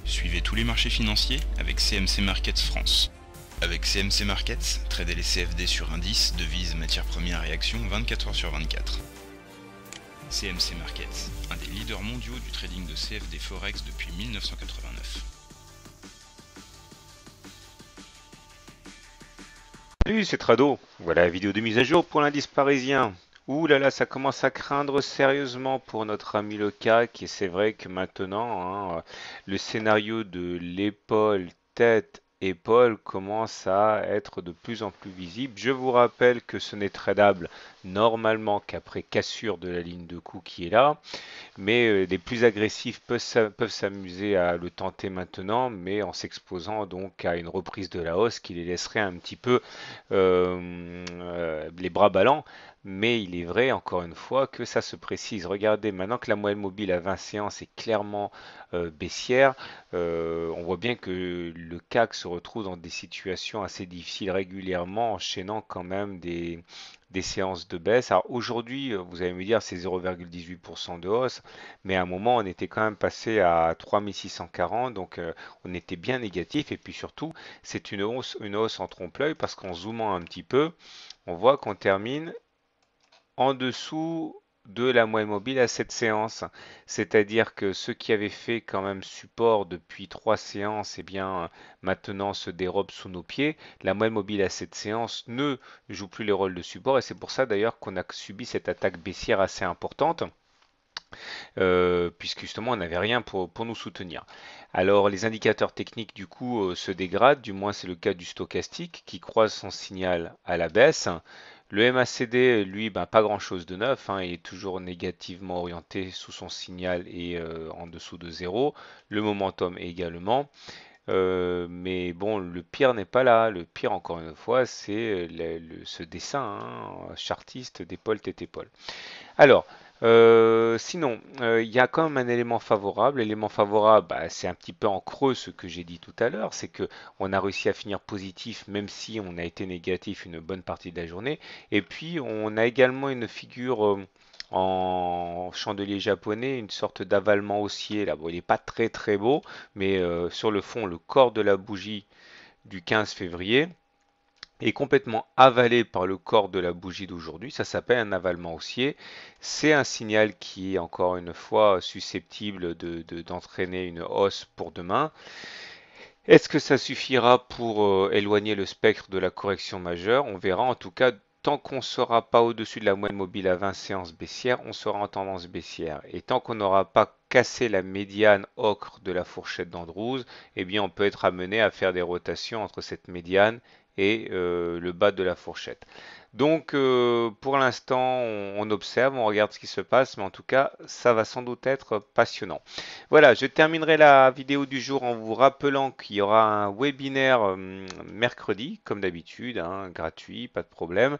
Suivez tous les marchés financiers avec CMC Markets France. Avec CMC Markets, tradez les CFD sur indices, devises, matières premières et actions 24 heures sur 24. CMC Markets, un des leaders mondiaux du trading de CFD Forex depuis 1989. Salut, c'est Trado. Voilà la vidéo de mise à jour pour l'indice parisien. Ouh là là, ça commence à craindre sérieusement pour notre ami le CAC. Et c'est vrai que maintenant, le scénario de l'épaule, tête, épaule commence à être de plus en plus visible. Je vous rappelle que ce n'est tradable normalement qu'après cassure de la ligne de coup qui est là. Mais les plus agressifs peuvent s'amuser à le tenter maintenant, mais en s'exposant donc à une reprise de la hausse qui les laisserait un petit peu les bras ballants. Mais il est vrai, encore une fois, que ça se précise. Regardez, maintenant que la moyenne mobile à 20 séances est clairement baissière, on voit bien que le CAC se retrouve dans des situations assez difficiles régulièrement, enchaînant quand même des séances de baisse. Alors aujourd'hui, vous allez me dire c'est 0,18% de hausse, mais à un moment on était quand même passé à 3640, donc on était bien négatif. Et puis surtout, c'est une hausse en trompe-l'œil parce qu'en zoomant un petit peu, on voit qu'on termine en dessous de la moyenne mobile à cette séance. C'est-à-dire que ceux qui avaient fait quand même support depuis 3 séances, eh bien maintenant se dérobent sous nos pieds. La moyenne mobile à cette séance ne joue plus les rôles de support et c'est pour ça d'ailleurs qu'on a subi cette attaque baissière assez importante. Puisque justement on n'avait rien pour nous soutenir. Alors les indicateurs techniques du coup se dégradent, du moins c'est le cas du stochastique qui croise son signal à la baisse. Le MACD, lui, ben, pas grand-chose de neuf, il est toujours négativement orienté sous son signal et en dessous de zéro. Le momentum également. Mais bon, le pire n'est pas là. Le pire, encore une fois, c'est ce dessin chartiste d'épaule tête épaule. Alors, sinon, il y a quand même un élément favorable. L'élément favorable, bah, c'est un petit peu en creux ce que j'ai dit tout à l'heure, c'est que on a réussi à finir positif même si on a été négatif une bonne partie de la journée. Et puis, on a également une figure en chandelier japonais, une sorte d'avalement haussier. Là, bon, il n'est pas très très beau, mais sur le fond, le corps de la bougie du 15 février est complètement avalé par le corps de la bougie d'aujourd'hui. Ça s'appelle un avalement haussier. C'est un signal qui est encore une fois susceptible d'entraîner une hausse pour demain. Est-ce que ça suffira pour éloigner le spectre de la correction majeure? On verra. En tout cas, tant qu'on ne sera pas au-dessus de la moyenne mobile à 20 séances baissières, on sera en tendance baissière. Et tant qu'on n'aura pas cassé la médiane ocre de la fourchette d'Andrews, eh bien on peut être amené à faire des rotations entre cette médiane et le bas de la fourchette. Donc pour l'instant, on observe, on regarde ce qui se passe, mais en tout cas, ça va sans doute être passionnant. Voilà, je terminerai la vidéo du jour en vous rappelant qu'il y aura un webinaire mercredi, comme d'habitude, gratuit, pas de problème.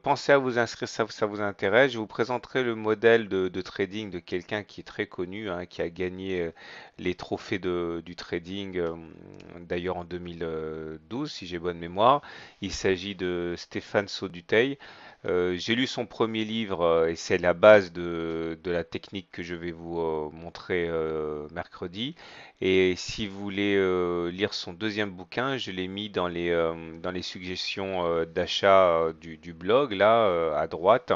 Pensez à vous inscrire si ça vous intéresse. Je vous présenterai le modèle de trading de quelqu'un qui est très connu, qui a gagné les trophées du trading, d'ailleurs en 2012, si j'ai bonne mémoire. Il s'agit de Stéphane Sauduteil. J'ai lu son premier livre et c'est la base de la technique que je vais vous montrer mercredi. Et si vous voulez lire son deuxième bouquin, je l'ai mis dans les suggestions d'achat du blog, là, à droite.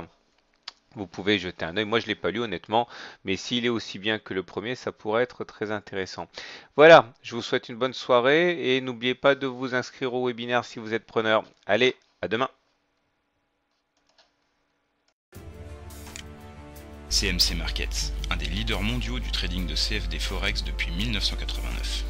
Vous pouvez jeter un œil. Moi, je ne l'ai pas lu honnêtement, mais s'il est aussi bien que le premier, ça pourrait être très intéressant. Voilà, je vous souhaite une bonne soirée et n'oubliez pas de vous inscrire au webinaire si vous êtes preneur. Allez, à demain. CMC Markets, un des leaders mondiaux du trading de CFD Forex depuis 1989.